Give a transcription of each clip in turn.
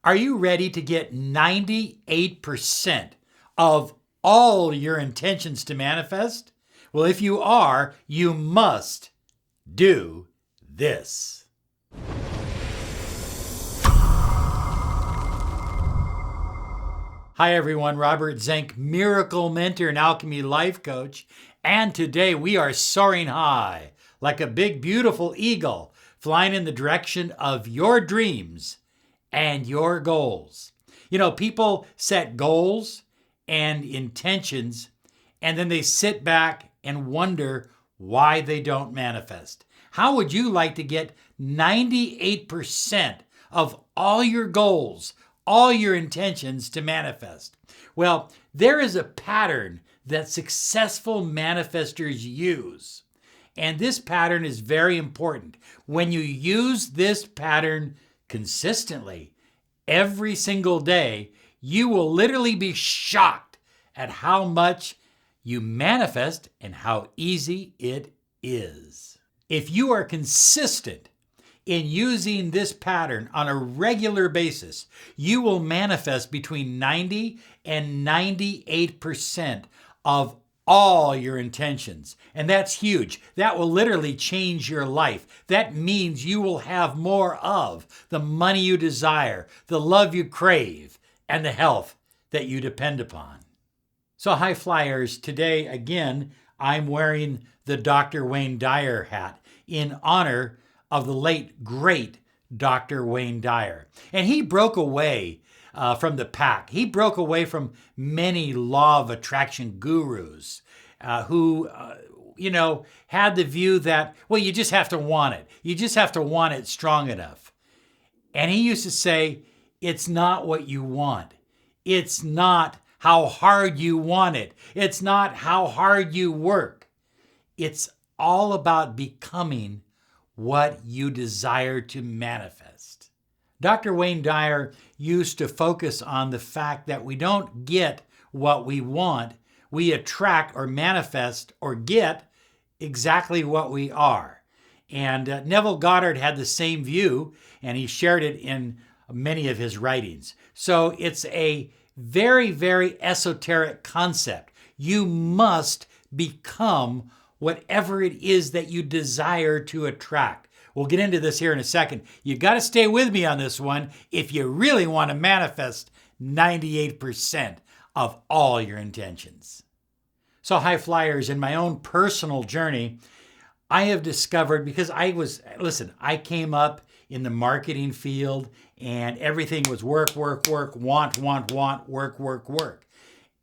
Are you ready to get 98% of all your intentions to manifest? Well, if you are, you must do this. Hi everyone, Robert Zink, Miracle Mentor and Alchemy Life Coach. And today we are soaring high like a big, beautiful eagle flying in the direction of your dreams and your goals. You know, people set goals and intentions, and then they sit back and wonder why they don't manifest. How would you like to get 98% of all your goals, all your intentions to manifest? Well, there is a pattern that successful manifestors use. And this pattern is very important. When you use this pattern consistently, every single day, you will literally be shocked at how much you manifest and how easy it is. If you are consistent in using this pattern on a regular basis, you will manifest between 90 and 98% of all your intentions. And that's huge. That will literally change your life. That means you will have more of the money you desire, the love you crave, and the health that you depend upon. So high flyers, today again, I'm wearing the Dr. Wayne Dyer hat in honor of the late, great Dr. Wayne Dyer. And he broke away from the pack. He broke away from many law of attraction gurus who had the view that, well, you just have to want it. You just have to want it strong enough. And he used to say, it's not what you want. It's not how hard you want it. It's not how hard you work. It's all about becoming what you desire to manifest. Dr. Wayne Dyer used to focus on the fact that we don't get what we want, we attract or manifest or get exactly what we are. And Neville Goddard had the same view, and he shared it in many of his writings. So it's a very, very esoteric concept. You must become whatever it is that you desire to attract. We'll get into this here in a second. You got to stay with me on this one if you really want to manifest 98% of all your intentions. So high flyers, in my own personal journey, I have discovered, because I came up in the marketing field and everything was work, want, work.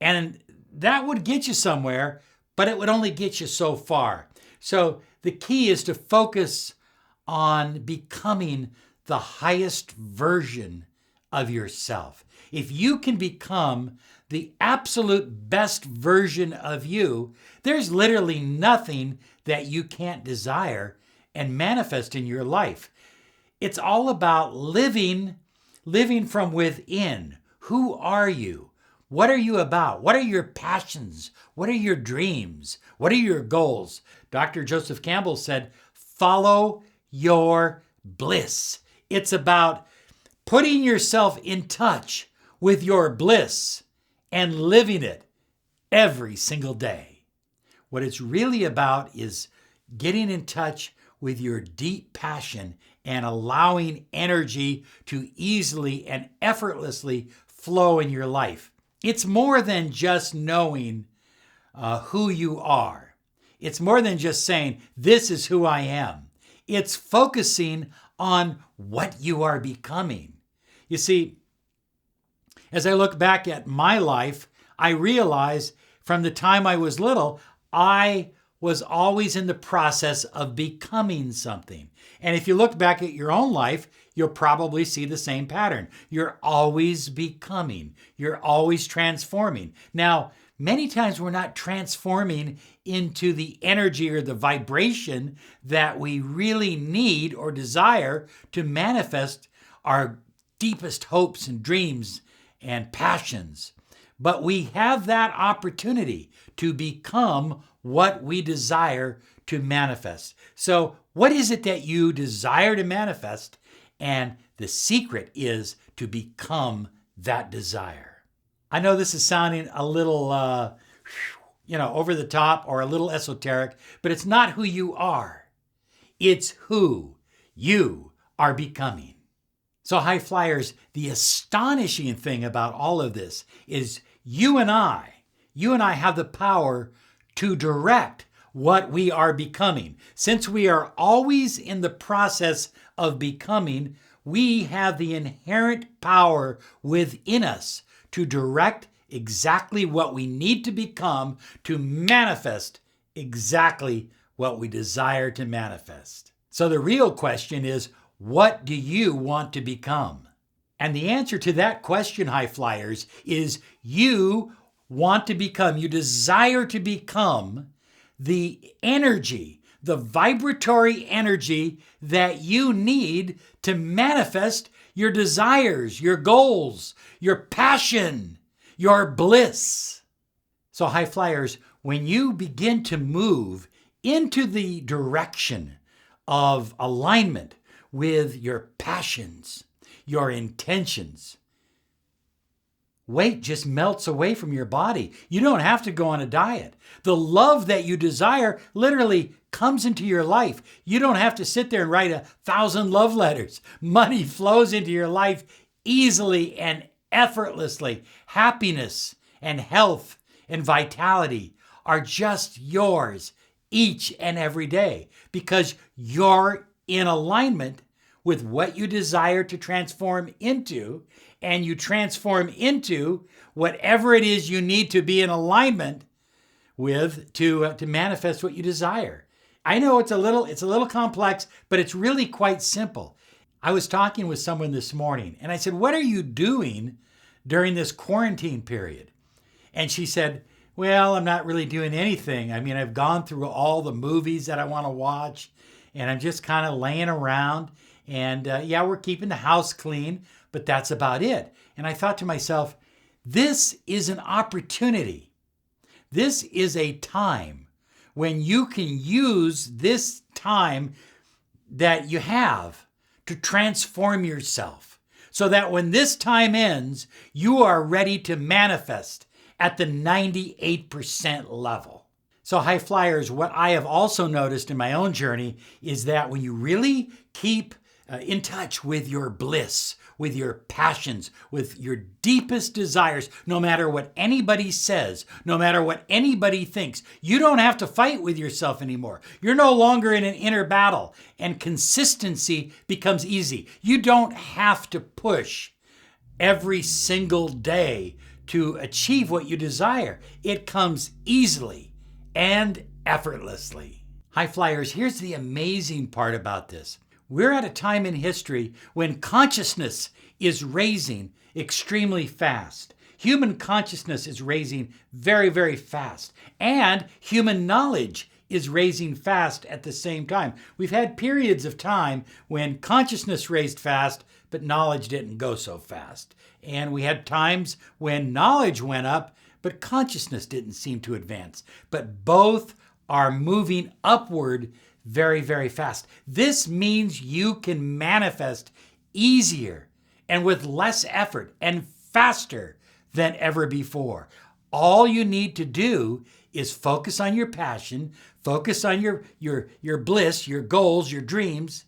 And that would get you somewhere, but it would only get you so far. So the key is to focus on becoming the highest version of yourself. If you can become the absolute best version of you, there's literally nothing that you can't desire and manifest in your life. It's all about living from within. Who are you? What are you about? What are your passions? What are your dreams? What are your goals? Dr. Joseph Campbell said, follow your bliss. It's about putting yourself in touch with your bliss and living it every single day. What it's really about is getting in touch with your deep passion and allowing energy to easily and effortlessly flow in your life. It's more than just knowing who you are. It's more than just saying, this is who I am. It's focusing on what you are becoming. You see, as I look back at my life, I realize from the time I was little, I was always in the process of becoming something. And if you look back at your own life, you'll probably see the same pattern. You're always becoming. You're always transforming. Now, many times we're not transforming into the energy or the vibration that we really need or desire to manifest our deepest hopes and dreams and passions. But we have that opportunity to become what we desire to manifest. So what is it that you desire to manifest? And the secret is to become that desire. I know this is sounding a little, over the top or a little esoteric, but it's not who you are. It's who you are becoming. So high flyers, the astonishing thing about all of this is you and I have the power to direct what we are becoming. Since we are always in the process of becoming, we have the inherent power within us to direct exactly what we need to become to manifest exactly what we desire to manifest. So the real question is, what do you want to become? And the answer to that question, high flyers, is you desire to become the energy, the vibratory energy that you need to manifest your desires, your goals, your passion, your bliss. So high flyers, when you begin to move into the direction of alignment with your passions, your intentions, weight just melts away from your body. You don't have to go on a diet. The love that you desire literally comes into your life. You don't have to sit there and write 1,000 love letters. Money flows into your life easily and effortlessly. Happiness and health and vitality are just yours each and every day because you're in alignment with what you desire to transform into, and you transform into whatever it is you need to be in alignment with to manifest what you desire. I know it's a little complex, but it's really quite simple. I was talking with someone this morning, and I said, "What are you doing during this quarantine period?" And she said, "Well, I'm not really doing anything. I mean, I've gone through all the movies that I want to watch, and I'm just kind of laying around. And we're keeping the house clean, but that's about it." And I thought to myself, this is an opportunity. This is a time when you can use this time that you have to transform yourself so that when this time ends, you are ready to manifest at the 98% level. So high flyers, what I have also noticed in my own journey is that when you really keep in touch with your bliss, with your passions, with your deepest desires, no matter what anybody says, no matter what anybody thinks, you don't have to fight with yourself anymore. You're no longer in an inner battle, and consistency becomes easy. You don't have to push every single day to achieve what you desire. It comes easily and effortlessly. High flyers, here's the amazing part about this. We're at a time in history when consciousness is raising extremely fast. Human consciousness is raising very, very fast. And human knowledge is raising fast at the same time. We've had periods of time when consciousness raised fast, but knowledge didn't go so fast. And we had times when knowledge went up, but consciousness didn't seem to advance. But both are moving upward very, very fast. This means you can manifest easier and with less effort and faster than ever before. All you need to do is focus on your passion, focus on your bliss, your goals, your dreams,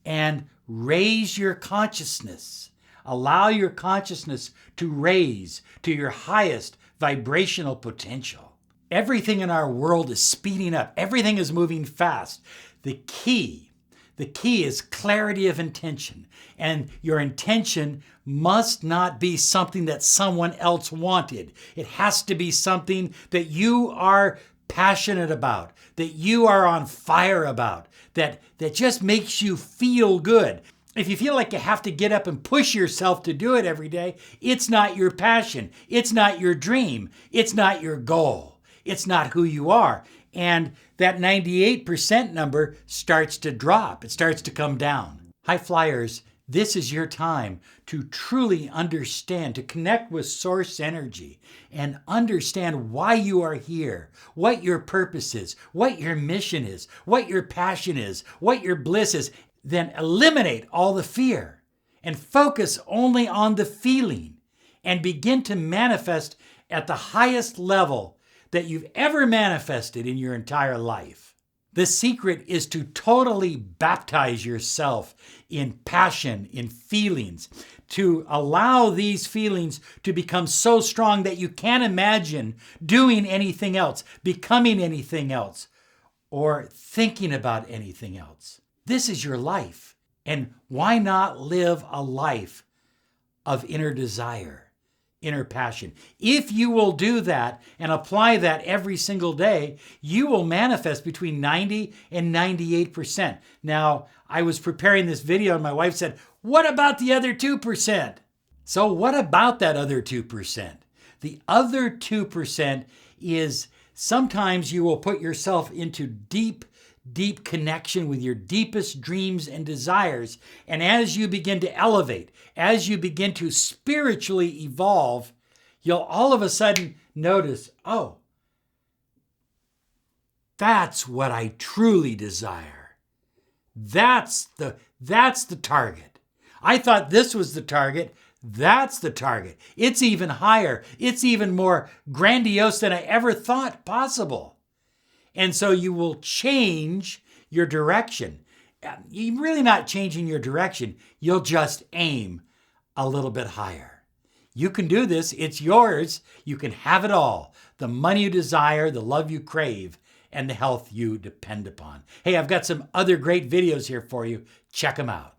and raise your consciousness. Allow your consciousness to raise to your highest vibrational potential. Everything in our world is speeding up. Everything is moving fast. The key is clarity of intention. And your intention must not be something that someone else wanted. It has to be something that you are passionate about, that you are on fire about, that just makes you feel good. If you feel like you have to get up and push yourself to do it every day, it's not your passion. It's not your dream. It's not your goal. It's not who you are. And that 98% number starts to drop. It starts to come down. High flyers, this is your time to truly understand, to connect with source energy and understand why you are here, what your purpose is, what your mission is, what your passion is, what your bliss is. Then eliminate all the fear and focus only on the feeling and begin to manifest at the highest level that you've ever manifested in your entire life. The secret is to totally baptize yourself in passion, in feelings, to allow these feelings to become so strong that you can't imagine doing anything else, becoming anything else, or thinking about anything else. This is your life. And why not live a life of inner desire, inner passion? If you will do that and apply that every single day, you will manifest between 90 and 98%. Now, I was preparing this video and my wife said, "What about the other 2%? So what about that other 2%? The other 2% is sometimes you will put yourself into deep connection with your deepest dreams and desires. And as you begin to elevate, as you begin to spiritually evolve, you'll all of a sudden notice, oh, that's what I truly desire. That's the target. I thought this was the target. That's the target. It's even higher. It's even more grandiose than I ever thought possible. And so you will change your direction. You're really not changing your direction. You'll just aim a little bit higher. You can do this. It's yours. You can have it all. The money you desire, the love you crave, and the health you depend upon. Hey, I've got some other great videos here for you. Check them out.